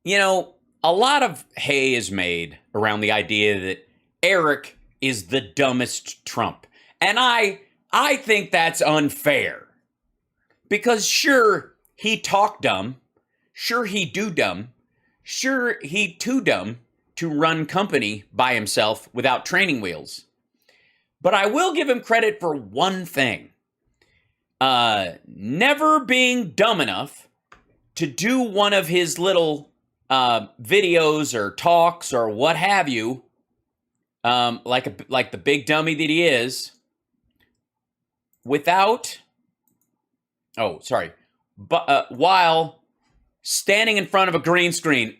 You know, a lot of hay is made around the idea that Eric is the dumbest Trump. And I think that's unfair. Because sure, he talk dumb. Sure, he do dumb. Sure, he too dumb to run company by himself without training wheels. But I will give him credit for one thing. Never being dumb enough to do one of his little videos or talks or what have you, like the big dummy that he is, while standing in front of a green screen.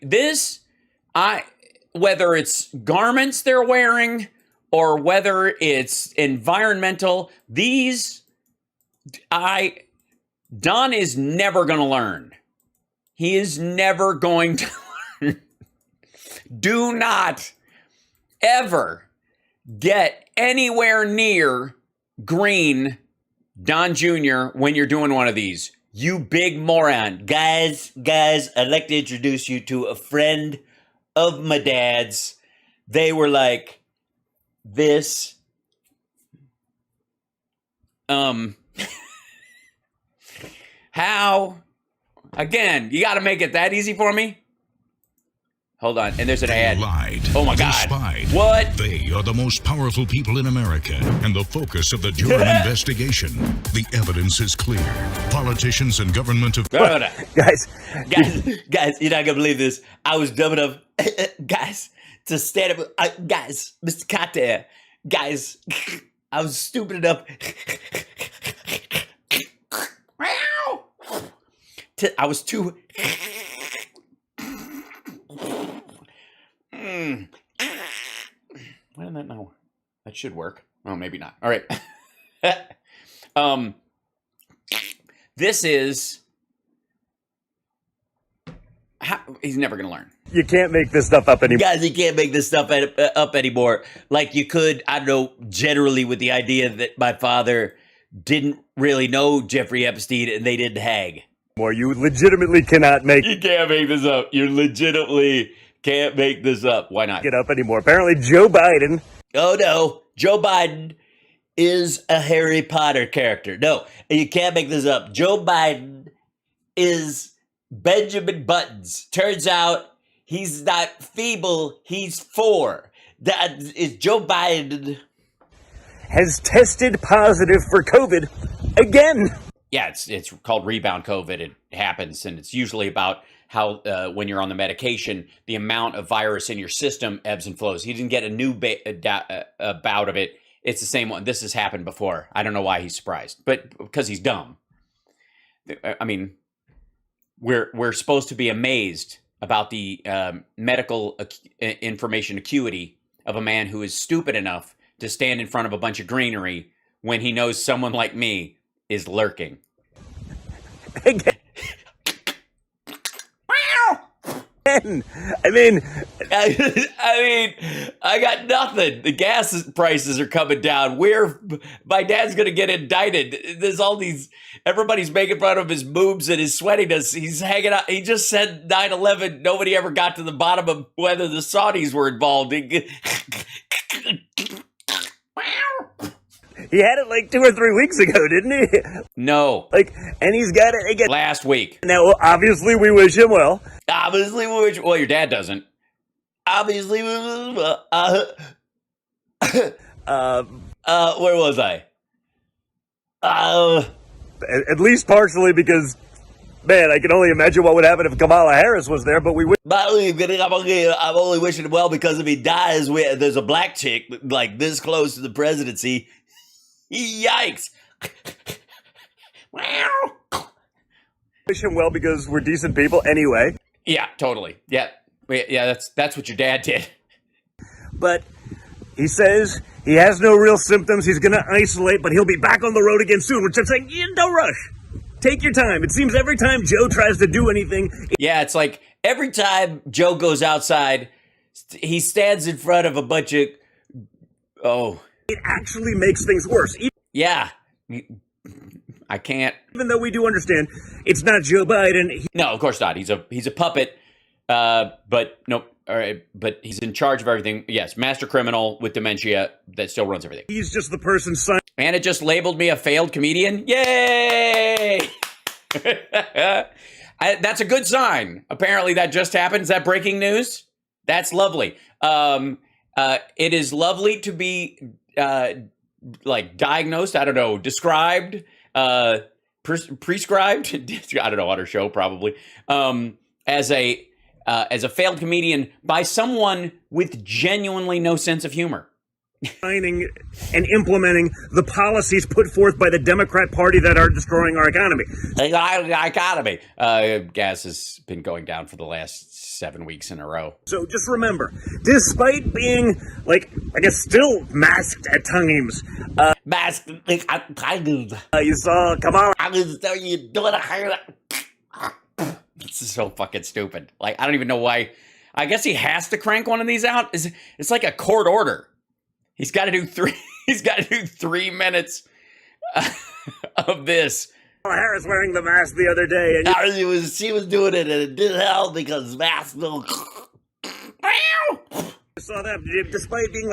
Whether it's garments they're wearing or whether it's environmental, Don is never going to learn. He is never going to learn. Do not ever get anywhere near green, Don Jr., when you're doing one of these. You big moron. Guys, I'd like to introduce you to a friend of my dad's. They were like this. How? Again, you got to make it that easy for me? Hold on, and there's an ad. Lied. Oh my God. Spied. What? They are the most powerful people in America and the focus of the Durham investigation. The evidence is clear. Politicians and government have... Guys, you're not going to believe this. I was dumb enough, guys, to stand up. Guys, Mr. Carter, guys, I was stupid enough. I was too... Why didn't that know? That should work. Oh, maybe not. All right. This is... he's never going to learn. You can't make this stuff up anymore. Guys, you can't make this stuff up anymore. Like you could, I don't know, generally with the idea that my father didn't really know Jeffrey Epstein and they didn't hang. You legitimately cannot make... You can't make this up. You legitimately can't make this up. Why not? Get up anymore. Apparently Joe Biden... Oh, no. Joe Biden is a Harry Potter character. No, you can't make this up. Joe Biden is Benjamin Buttons. Turns out he's not feeble. He's 4. That is Joe Biden. Has tested positive for COVID again. Yeah, it's called rebound COVID. It happens, and it's usually about how when you're on the medication, the amount of virus in your system ebbs and flows. He didn't get a new bout of it. It's the same one. This has happened before. I don't know why he's surprised, but because he's dumb. I mean, we're supposed to be amazed about the medical information acuity of a man who is stupid enough to stand in front of a bunch of greenery when he knows someone like me is lurking. I mean, I got nothing. The gas prices are coming down. My dad's going to get indicted. There's all these, everybody's making fun of his boobs and his sweatiness. He's hanging out. He just said 9/11. Nobody ever got to the bottom of whether the Saudis were involved. He had it like 2 or 3 weeks ago, didn't he? No. And he's got it again. Last week. Now, obviously, we wish him well. Obviously, we wish... Well, your dad doesn't. Obviously, we wish him well. Where was I? At least partially because, man, I can only imagine what would happen if Kamala Harris was there, but we wish... I'm only wishing him well because if he dies, there's a black chick like this close to the presidency. Yikes! Wish him well because we're decent people anyway. Yeah, totally. Yeah, that's what your dad did. But he says he has no real symptoms. He's going to isolate, but he'll be back on the road again soon. Which I'm saying, don't rush. Take your time. It seems every time Joe tries to do anything... Yeah, it's like every time Joe goes outside, he stands in front of a bunch of... Oh... It actually makes things worse. Yeah. I can't... Even though we do understand, it's not Joe Biden. No, of course not. He's a puppet But nope. All right, but he's in charge of everything. Yes, master criminal with dementia that still runs everything. He's just the person signing. And it just labeled me a failed comedian. Yay! That's a good sign. Apparently, that just happened. Is that breaking news? That's lovely. It is lovely to be diagnosed. I don't know, described, prescribed. I don't know, on her show probably as a failed comedian by someone with genuinely no sense of humor. Signing and implementing the policies put forth by the Democrat Party that are destroying our economy. Gas has been going down for the last 7 weeks in a row. So just remember, despite being, still masked at times, you saw Kamala. This is so fucking stupid. I don't even know why. I guess he has to crank one of these out. It's like a court order. He's got to do 3. He's got to do 3 minutes of this. Harris wearing the mask the other day, and she was doing it, and it didn't help because masks don't. I saw that despite being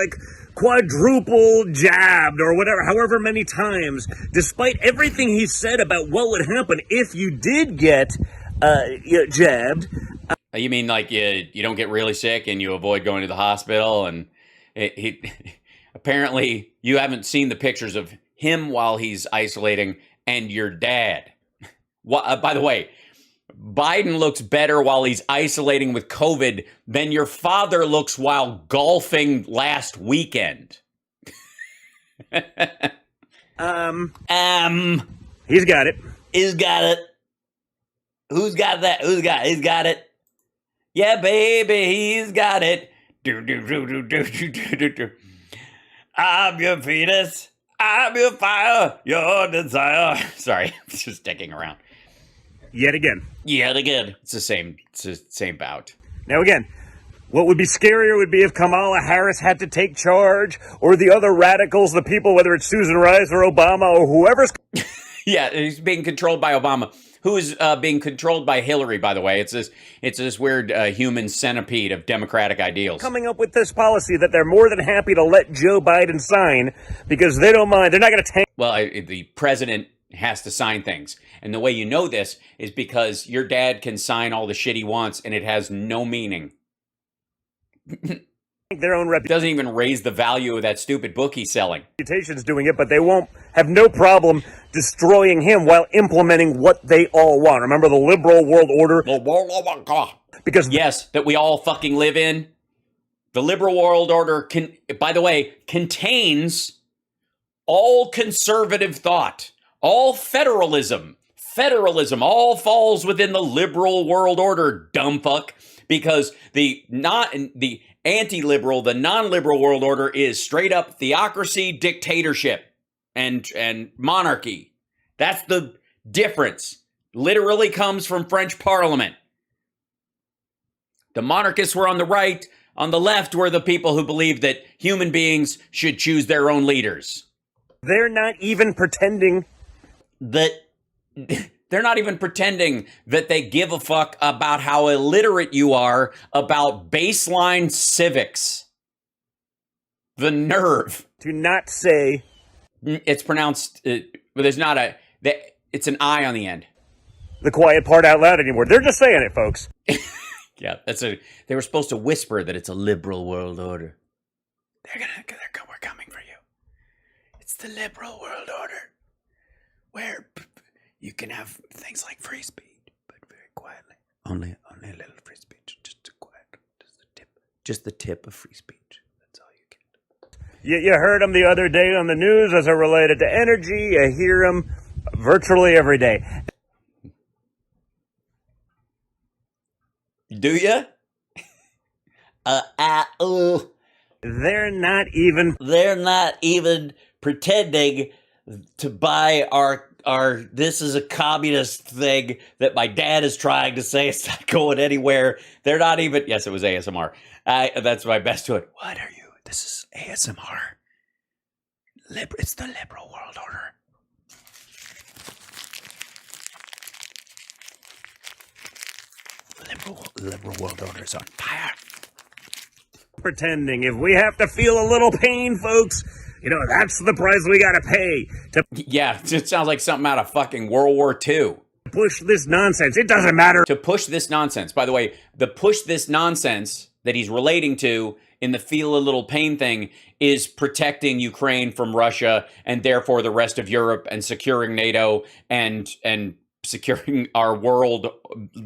quadruple jabbed or whatever, however many times, despite everything he said about what would happen if you did get jabbed. You mean you don't get really sick and you avoid going to the hospital? And apparently you haven't seen the pictures of him while he's isolating and your dad. By the way, Biden looks better while he's isolating with COVID than your father looks while golfing last weekend. He's got it. He's got it. Who's got that? He's got it. Yeah, baby, he's got it. I'm your fetus. I'm your fire. Your desire. Sorry, I'm just sticking around. Yet again. It's the same bout. Now again, what would be scarier would be if Kamala Harris had to take charge, or the other radicals, the people, whether it's Susan Rice or Obama or whoever's. Yeah, he's being controlled by Obama, who is being controlled by Hillary, by the way. It's this weird human centipede of democratic ideals. Coming up with this policy that they're more than happy to let Joe Biden sign because they don't mind. They're not going to tank. Well, the president has to sign things. And the way you know this is because your dad can sign all the shit he wants and it has no meaning. Their own It doesn't even raise the value of that stupid book he's selling. reputation's doing it, but they won't have no problem destroying him while implementing what they all want. Remember the liberal world order? Because yes, that we all fucking live in. The liberal world order contains all conservative thought, all federalism. Federalism all falls within the liberal world order, dumb fuck, because the anti-liberal, the non-liberal world order is straight up theocracy, dictatorship, and monarchy. That's the difference. Literally comes from French Parliament. The monarchists were on the right. On the left were the people who believed that human beings should choose their own leaders. they're not even pretending that they're not even pretending that they give a fuck about how illiterate you are about baseline civics. The nerve. to not say It's pronounced, there's not it's an I on the end. the quiet part out loud anymore. They're just saying it, folks. Yeah, they were supposed to whisper that it's a liberal world order. We're coming for you. It's the liberal world order, where you can have things like free speech, but very quietly. Only a little free speech, just quiet, just the tip of free speech. That's all you get. You heard them the other day on the news as it related to energy. You hear them virtually every day. Do you? They're not even pretending to buy our this is a communist thing that my dad is trying to say. It's not going anywhere. They're not even. Yes, it was ASMR. That's my best to it. What are you? This is ASMR. It's the liberal world order. liberal world order is on fire. Pretending. If we have to feel a little pain, folks, that's the price we gotta pay to Yeah, it sounds like something out of fucking World War II. push this nonsense. It doesn't matter. To push this nonsense. By the way, the push this nonsense that he's relating to in the feel a little pain thing is protecting Ukraine from Russia and therefore the rest of Europe and securing NATO and securing our world.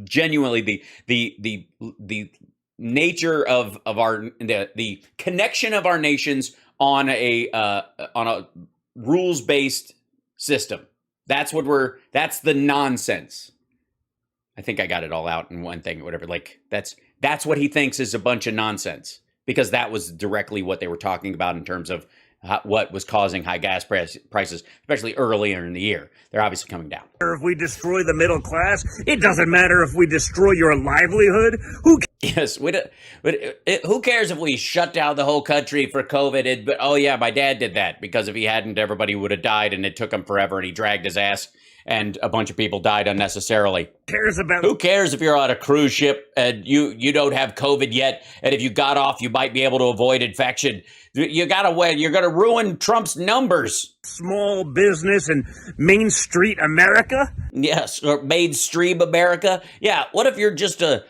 Genuinely, the nature of our the connection of our nations on a rules based system. That's the nonsense. I think I got it all out in one thing, whatever. Like that's what he thinks is a bunch of nonsense, because that was directly what they were talking about in terms of what was causing high gas prices, especially earlier in the year. They're obviously coming down. If we destroy the middle class, it doesn't matter if we destroy your livelihood. Yes, who cares if we shut down the whole country for COVID? But oh yeah, my dad did that, because if he hadn't, everybody would have died, and it took him forever, and he dragged his ass, and a bunch of people died unnecessarily. Who cares if you're on a cruise ship and you don't have COVID yet, and if you got off, you might be able to avoid infection? You're gonna ruin Trump's numbers. Small business in Main Street America? Yes, or Main Street America. Yeah, what if you're just a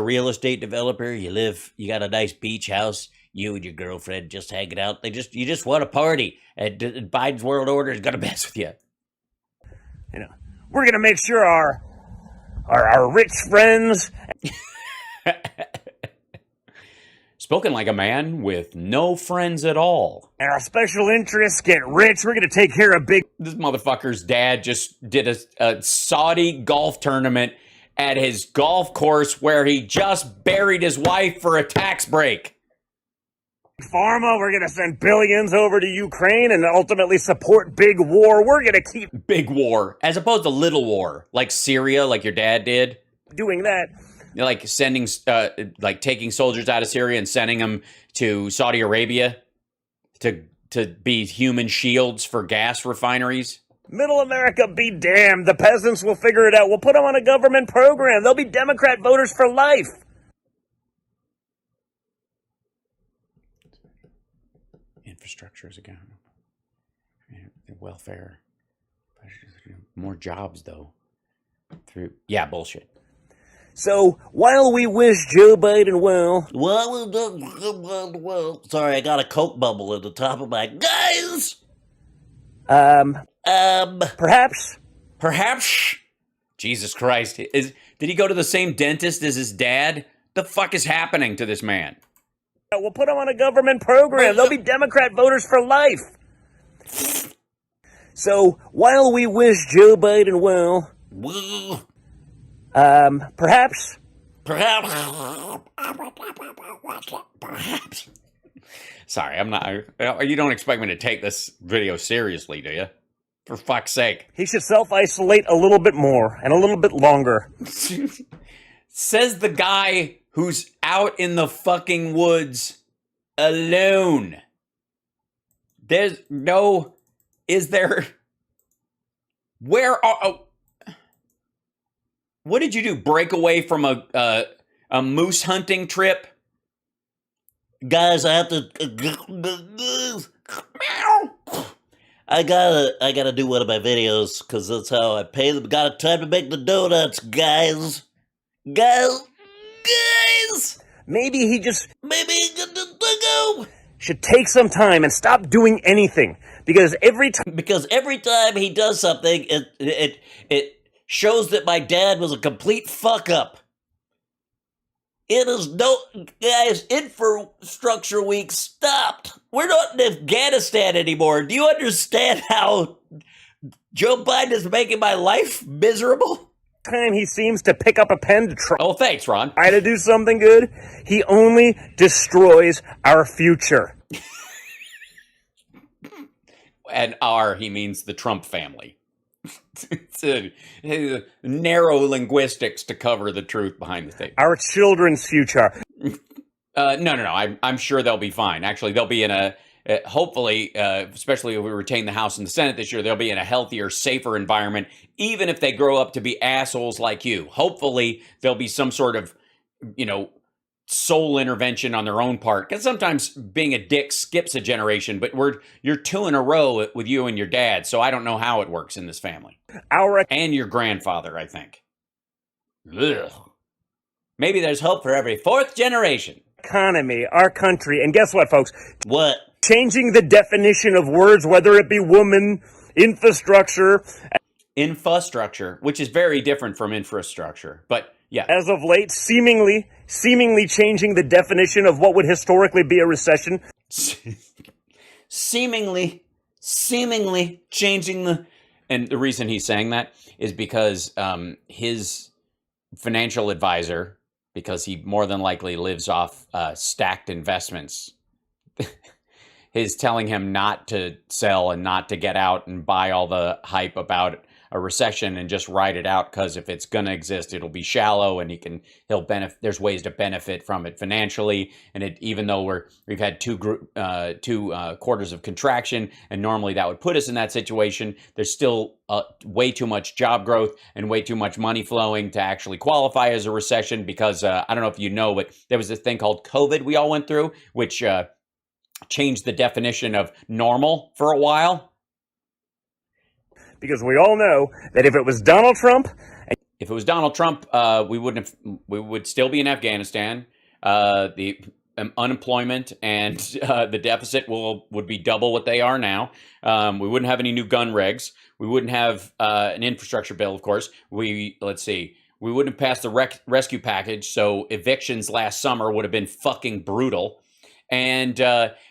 real estate developer? You got a nice beach house. You and your girlfriend just hanging out. You just want a party, and Biden's world order is gonna mess with you. We're gonna make sure our rich friends. Spoken like a man with no friends at all. And our special interests get rich. We're going to take care of This motherfucker's dad just did a Saudi golf tournament at his golf course where he just buried his wife for a tax break. Pharma. We're going to send billions over to Ukraine and ultimately support big war. We're going to keep big war, as opposed to little war, like Syria, like your dad did. Doing that. Like sending, taking soldiers out of Syria and sending them to Saudi Arabia to be human shields for gas refineries. Middle America be damned. The peasants will figure it out. We'll put them on a government program. They'll be Democrat voters for life. Infrastructure is again. Welfare. More jobs, though. Bullshit. So, while we wish Joe Biden well... Sorry, I got a Coke bubble at the top of my... Guys! Perhaps? Jesus Christ. Did he go to the same dentist as his dad? The fuck is happening to this man? We'll put them on a government program. They'll be Democrat voters for life. So, while we wish Joe Biden well... Perhaps. Sorry, I'm not. You don't expect me to take this video seriously, do you? For fuck's sake. He should self-isolate a little bit more and a little bit longer. Says the guy who's out in the fucking woods alone. What did you do? Break away from a moose hunting trip? Guys, I have to. I gotta do one of my videos because that's how I pay them. Got time to make the donuts, guys. Maybe he should take some time and stop doing anything, because every time he does something, it shows that my dad was a complete fuck up. Guys, infrastructure week stopped. We're not in Afghanistan anymore. Do you understand how Joe Biden is making my life miserable? Time he seems to pick up a pen to try. Oh, thanks, Ron. Try to do something good, he only destroys our future. And he means the Trump family. It's a narrow linguistics to cover the truth behind the statement. Our children's future. No. I'm sure they'll be fine. Actually, they'll be in hopefully, especially if we retain the House and the Senate this year, they'll be in a healthier, safer environment, even if they grow up to be assholes like you. Hopefully, there'll be some sort of, soul intervention on their own part. Because sometimes being a dick skips a generation, but you're two in a row with you and your dad, so I don't know how it works in this family. And your grandfather, I think. Ugh. Maybe there's hope for every fourth generation. Economy, our country, and guess what, folks? What? Changing the definition of words, whether it be woman, infrastructure. Infrastructure, which is very different from infrastructure, but yeah. As of late, seemingly changing the definition of what would historically be a recession. seemingly changing the... And the reason he's saying that is because his financial advisor, because he more than likely lives off stacked investments, is telling him not to sell and not to get out and buy all the hype about a recession and just ride it out, because if it's going to exist, it'll be shallow and he'll benefit. There's ways to benefit from it financially. And even though we've had two quarters of contraction, and normally that would put us in that situation, there's still way too much job growth and way too much money flowing to actually qualify as a recession, because I don't know if you know, but there was this thing called COVID we all went through, which changed the definition of normal for a while. Because we all know that if it was Donald Trump... we would still be in Afghanistan. The unemployment and the deficit would be double what they are now. We wouldn't have any new gun regs. We wouldn't have an infrastructure bill, of course. We wouldn't have passed the rescue package, so evictions last summer would have been fucking brutal. And TYT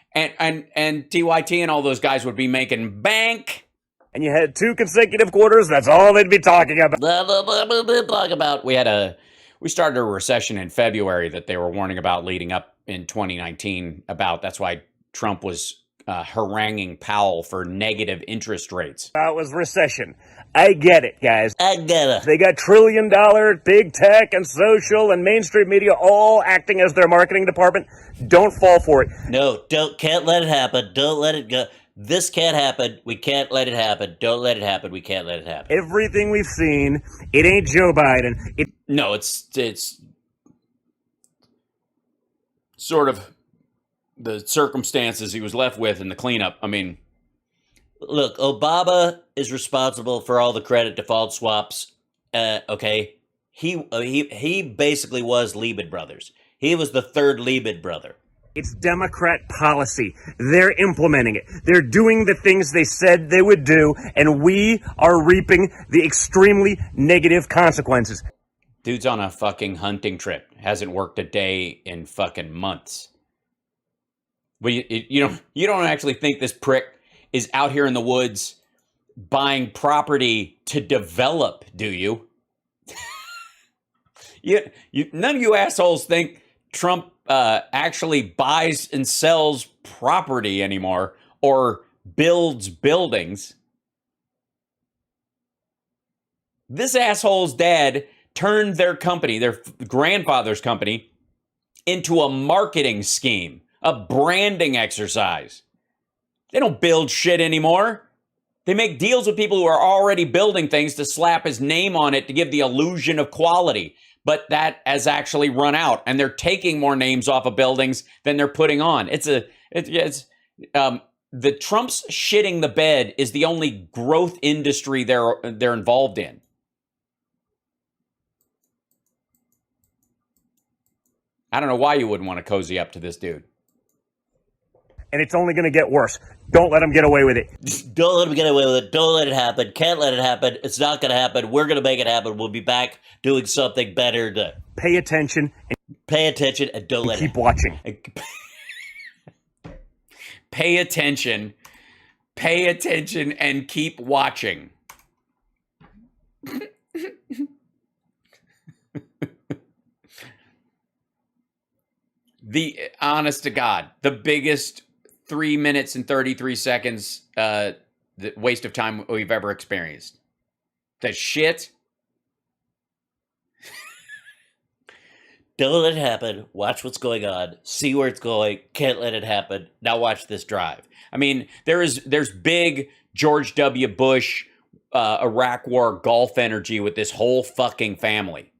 and all those guys would be making bank. And you had 2 consecutive quarters, that's all they'd be talking about. We started a recession in February that they were warning about leading up in 2019 about. That's why Trump was haranguing Powell for negative interest rates. It was recession. I get it, guys. I get it. They got $1 trillion big tech and social and mainstream media all acting as their marketing department. Don't fall for it. No, can't let it happen. Don't let it go. This can't happen. We can't let it happen. Don't let it happen. We can't let it happen. Everything we've seen, it ain't Joe Biden. No, it's sort of the circumstances he was left with in the cleanup. I mean, look, Obama is responsible for all the credit default swaps. Okay, he basically was Lehman Brothers. He was the third Lehman brother. It's Democrat policy. They're implementing it. They're doing the things they said they would do, and we are reaping the extremely negative consequences. Dude's on a fucking hunting trip. Hasn't worked a day in fucking months. But you don't actually think this prick is out here in the woods buying property to develop, do you? None of you assholes think Trump actually buys and sells property anymore or builds buildings. This asshole's dad turned their company, their grandfather's company, into a marketing scheme, a branding exercise. They don't build shit anymore. They make deals with people who are already building things to slap his name on it to give the illusion of quality. But that has actually run out, and they're taking more names off of buildings than they're putting on. The Trump's shitting the bed is the only growth industry they're involved in. I don't know why you wouldn't want to cozy up to this dude. And it's only going to get worse. Don't let him get away with it. Don't let him get away with it. Don't let it happen. Can't let it happen. It's not going to happen. We're going to make it happen. We'll be back doing something better. Pay attention. Pay attention and don't let keep watching. Pay attention. Pay attention and keep watching. The honest to God, the biggest 3 minutes and 33 seconds the waste of time we've ever experienced. The shit. Don't let it happen. Watch what's going on. See where it's going. Can't let it happen. Now watch this drive. I mean, there's big George W. Bush, Iraq War Gulf energy with this whole fucking family.